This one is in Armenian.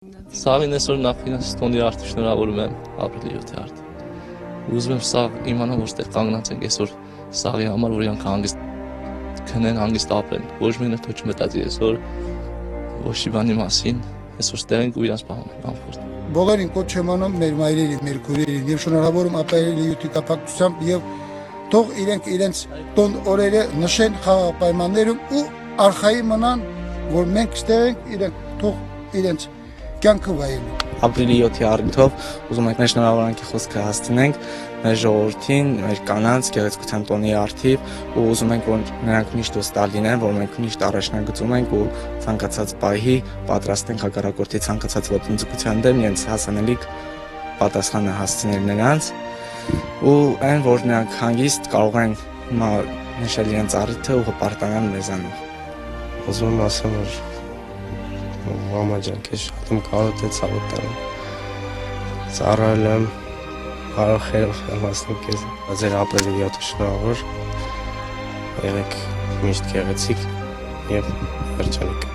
Սաղին այսօր նախինս տոնի արդի շնորհավորում եմ ապրիլի 7-ի արդի։ Ուզում եմ սաղ իմանամ, որ ստեղ կանգնած ենք այսօր սաղի համար, որ իրանք հանգիստ քնեն, հանգիստ ապրեն։ Ոչ մեկը թող չմտածի այսօր ոչ մի բանի մասին, այսօր ստեղ ենք ու իրանց պահում ենք անփորձ։ Բոլորին կոչ եմ անում մեր մայրերին, մեր քույրերին եւ շնորհավորում ապրիլի 7-ի կապակցությամբ եւ թող իրենց տոն օրերը նշեն խաղաղ պայմաններում ու արխայի մնան, որ մենք ստեղ ենք, իրենք թող իրենց կյանքը վայելեն։ Ապրիլի 7-ի առիթով ուզում ենք մեր շնորհավորանքի խոսքը հասցնենք մեր ժողովրդին, մեր կանանց գեղեցկության տոնի առթիվ ու ուզում ենք, որ նրանք միշտ վստահ լինեն, որ մենք միշտ առաջնագծում ենք ու ցանկացած պահի պատրաստ ենք հակառակորդի ցանկացած ոտնձգության դեմ իրենց հասանելիք պատասխանը հասցնել նրանց ու այն, որ նրանք հանգիստ կարող են նշել իրենց առիթը ու հպարտանալ մեզանով։ Ուզում եմ ասեմ, որ մամա ջան, քեզ շատ եմ կարոտ է ցավոտանում։ Ծառայել եմ, բարոխերով եմ ասում քեզ։ Ձեր ապրիլի 7-ը շնորհավոր։ Եղեք միշտ գեղեցիկ եւ երջանիկ։